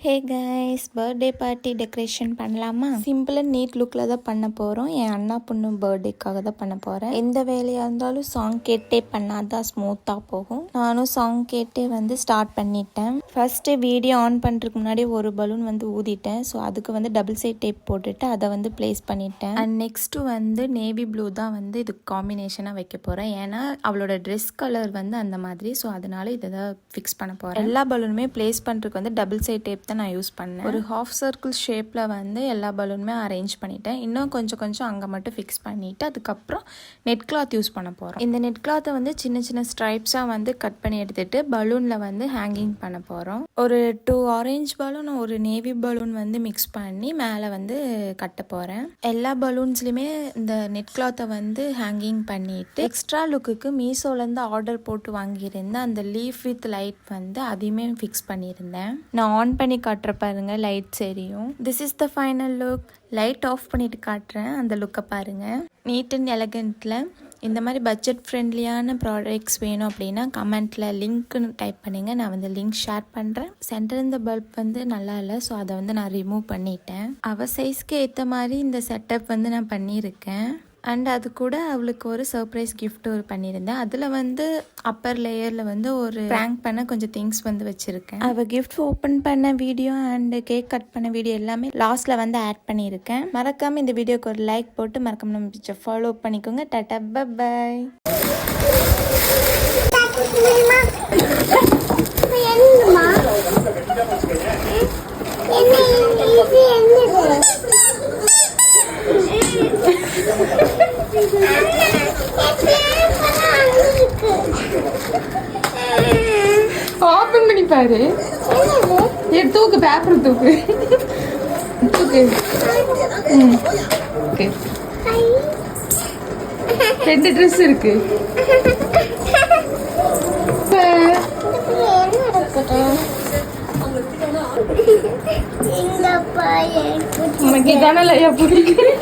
Hey guys, birthday party decoration பண்ணலாமா? Simple and NEET லுக்கில் தான் பண்ண போகிறோம். என் அண்ணா பொண்ணு பர்த்டேக்காக தான் பண்ண போகிறேன். எந்த வேலையாக இருந்தாலும் சாங் கேட்டே பண்ணாதான் ஸ்மூத்தாக போகும். நானும் சாங் கேட்டே ஸ்டார்ட் பண்ணிட்டேன். ஃபர்ஸ்ட்டு வீடியோ ஆன் பண்ணுறதுக்கு முன்னாடி ஒரு பலூன் ஊதிட்டேன். ஸோ அதுக்கு டபுள் சைட் டேப் போட்டுட்டு அதை ப்ளேஸ் பண்ணிட்டேன். அண்ட் நெக்ஸ்ட்டு நேவி ப்ளூ தான் இதுக்கு காம்பினேஷனாக வைக்க போகிறேன். ஏன்னா அவளோட ட்ரெஸ் கலர் அந்த மாதிரி. ஸோ அதனால இதை தான் ஃபிக்ஸ் பண்ண போகிறேன். எல்லா பலூனுமே ப்ளேஸ் பண்ணுறதுக்கு டபுள் சைட் டேப் நான் யூஸ் பண்ணேன். ஒரு ஹாஃப் சர்க்கிள் ஷேப்பில் எல்லா பலூனுமே அரேஞ்ச் பண்ணிட்டேன். இன்னும் கொஞ்சம் அங்கே மட்டும் ஃபிக்ஸ் பண்ணிவிட்டு அதுக்கப்புறம் நெட் கிளாத் யூஸ் பண்ண போகிறோம். இந்த நெட் கிளாத்தை சின்ன சின்ன ஸ்ட்ரைப்ஸாக கட் பண்ணி எடுத்துகிட்டு பலூனில் ஹேங்கிங் பண்ண போகிறோம். ஒரு 2 ஆரஞ்ச் பலூன் ஒரு நேவி பலூன் மிக்ஸ் பண்ணி மேலே கட்ட போகிறேன். எல்லா பலூன்ஸ்லையுமே இந்த நெட் கிளாத்தை ஹேங்கிங் பண்ணிவிட்டு எக்ஸ்ட்ரா லுக்குக்கு மீஷோலேருந்து ஆர்டர் போட்டு வாங்கியிருந்தேன். அந்த லீஃப் வித் லைட் அதையுமே ஃபிக்ஸ் பண்ணியிருந்தேன். நான் ஆன் பண்ணி காட்டுற பாருங்க, லைட்ஸ் எரியும். This is the final look. Light off பண்ணிட்டு காட்டுறேன். அந்த லுக்கை பாருங்க. நீட் அண்ட் எலகண்ட்ல இந்த மாதிரி பட்ஜெட் ஃப்ரெண்ட்லியான ப்ராடக்ட்ஸ் வேணும் அப்படின்னா கமெண்ட்ல லிங்க்னு டைப் பண்ணுங்க. நான் லிங்க் ஷேர் பண்றேன். சென்டர் இந்த பல்ப் நல்லா இல்லை. ஸோ அதை நான் ரிமூவ் பண்ணிட்டேன். அவ சைஸ்க்கு ஏற்ற மாதிரி இந்த செட்டப் நான் பண்ணியிருக்கேன். அண்ட் அது கூட அவளுக்கு ஒரு சர்ப்ரைஸ் கிஃப்ட் பண்ணியிருந்தேன். அதில் அப்பர் லேயரில் ஒரு ப்ராங்க் பண்ண கொஞ்சம் திங்ஸ் வச்சுருக்கேன். அவள் கிஃப்ட் ஓப்பன் பண்ண வீடியோ அண்ட் கேக் கட் பண்ண வீடியோ எல்லாமே லாஸ்ட்டில் ஆட் பண்ணியிருக்கேன். மறக்காமல் இந்த வீடியோக்கு ஒரு லைக் போட்டு மறக்காம நம்ம பிடிச்ச ஃபாலோ பண்ணிக்கோங்க. Tata bye. ஓபன் பண்ணி பாரு. தூக்கு, பேப்பர் தூக்கு. ஓகே, 2 ட்ரெஸ் இருக்கு. உனக்கு தானே பிடிக்கும்.